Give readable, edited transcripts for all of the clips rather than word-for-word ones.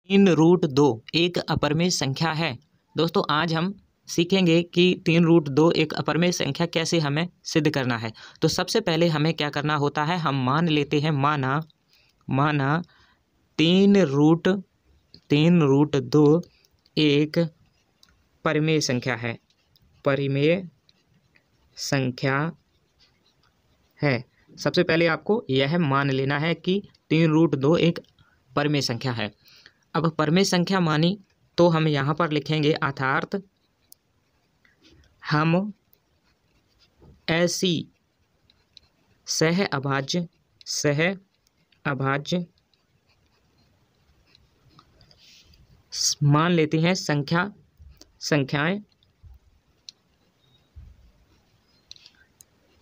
3√2 एक अपरिमेय संख्या है। दोस्तों आज हम सीखेंगे कि 3√2 एक अपरिमेय संख्या कैसे हमें सिद्ध करना है। तो सबसे पहले हमें क्या करना होता है, हम मान लेते हैं माना 3√2 एक परिमेय संख्या है, परिमेय संख्या है। सबसे पहले आपको यह मान लेना है कि 3√2 एक परिमेय संख्या है। अब परिमेय संख्या मानी तो हम यहाँ पर लिखेंगे अर्थात हम ऐसी सह अभाज्य मान लेते हैं संख्याएं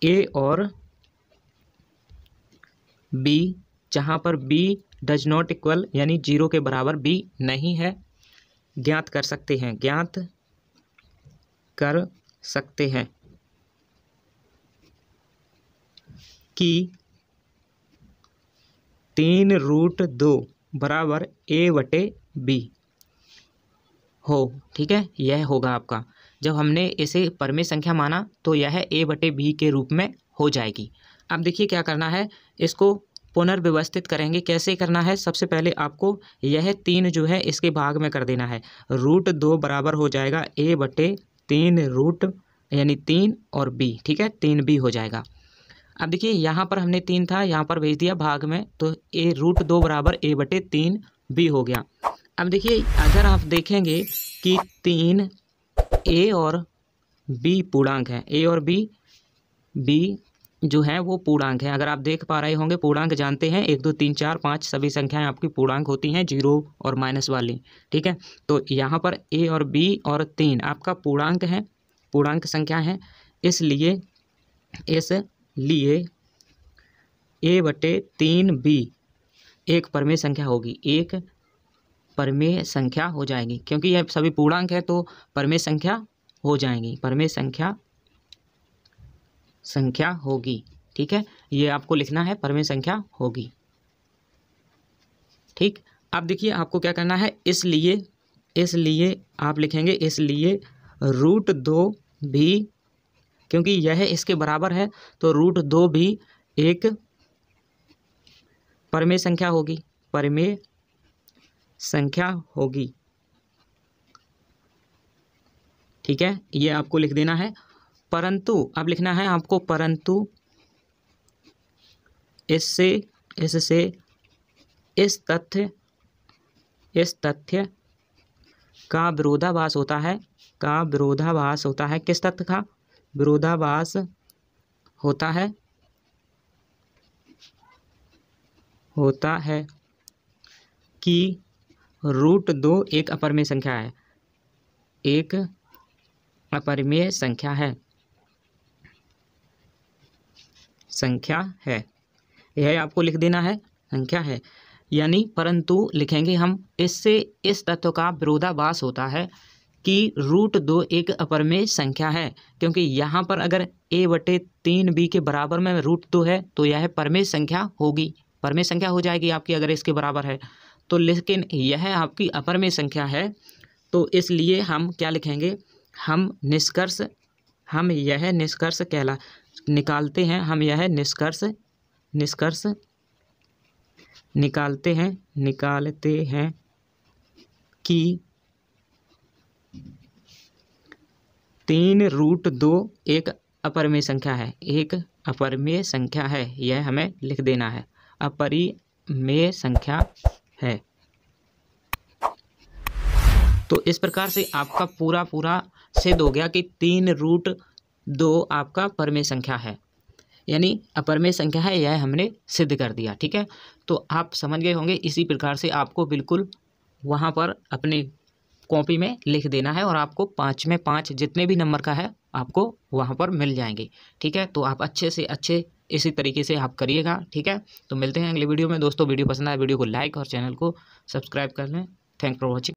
ए और बी, जहाँ पर बी डज नॉट इक्वल यानी 0 के बराबर बी नहीं है, ज्ञात कर सकते हैं कि 3√2 बराबर a/b हो। ठीक है, यह होगा आपका। जब हमने इसे परिमेय संख्या माना तो यह a/b के रूप में हो जाएगी। अब देखिए क्या करना है, इसको पुनर्व्यवस्थित करेंगे। कैसे करना है, सबसे पहले आपको यह 3 जो है इसके भाग में कर देना है। √2 बराबर हो जाएगा a/3 यानी 3 और b। ठीक है, 3b हो जाएगा। अब देखिए यहाँ पर हमने 3 था, यहाँ पर भेज दिया भाग में, तो √2 बराबर a/3b हो गया। अब देखिए अगर आप देखेंगे कि 3 a और b पूर्णांक हैं, a और b जो है वो पूर्णांक है। अगर आप देख पा रहे होंगे, पूर्णांक जानते हैं 1 2 3 4 5 सभी संख्याएं आपकी पूर्णांक होती हैं, 0 और माइनस वाली। ठीक है, तो यहाँ पर a और b और 3 आपका पूर्णांक है, पूर्णांक संख्या है। इसलिए a/3b एक परिमेय संख्या होगी, एक परिमेय संख्या हो जाएगी, क्योंकि यह सभी पूर्णांक है तो परिमेय संख्या हो जाएंगी, परिमेय संख्या होगी। ठीक है, ये आपको लिखना है, परिमेय संख्या होगी। ठीक, अब देखिए आपको क्या करना है, इसलिए आप लिखेंगे इसलिए √2 भी, क्योंकि यह इसके बराबर है तो √2 भी एक परिमेय संख्या होगी। ठीक है, ये आपको लिख देना है। परंतु अब लिखना है आपको, परंतु इससे इस तथ्य का विरोधाभास होता है, किस तथ्य का विरोधाभास होता है कि √2 एक अपरिमेय संख्या है, एक अपरिमेय संख्या है। यह आपको लिख देना है, संख्या है। यानी परंतु लिखेंगे हम, इससे इस तत्व का विरोधाभास होता है कि √2 एक अपरिमेय संख्या है, क्योंकि यहाँ पर अगर a/3b के बराबर में √2 है तो यह परिमेय संख्या होगी, परिमेय संख्या हो जाएगी आपकी अगर इसके बराबर है तो। लेकिन यह आपकी अपरिमेय संख्या है, तो इसलिए हम क्या लिखेंगे, हम यह निष्कर्ष निकालते हैं कि 3√2 एक अपरिमेय संख्या है, एक अपरिमेय संख्या है। यह हमें लिख देना है, अपरिमेय संख्या है। तो इस प्रकार से आपका पूरा सिद्ध हो गया कि 3√2 आपका परिमेय संख्या है, यानी अपरिमेय संख्या है, यह हमने सिद्ध कर दिया। ठीक है, तो आप समझ गए होंगे। इसी प्रकार से आपको बिल्कुल वहाँ पर अपनी कॉपी में लिख देना है और आपको 5 में 5 जितने भी नंबर का है आपको वहाँ पर मिल जाएंगे। ठीक है, तो आप अच्छे से अच्छे इसी तरीके से आप करिएगा। ठीक है, तो मिलते हैं अगले वीडियो में। दोस्तों वीडियो पसंद आए वीडियो को लाइक और चैनल को सब्सक्राइब कर लें। Thank for watching.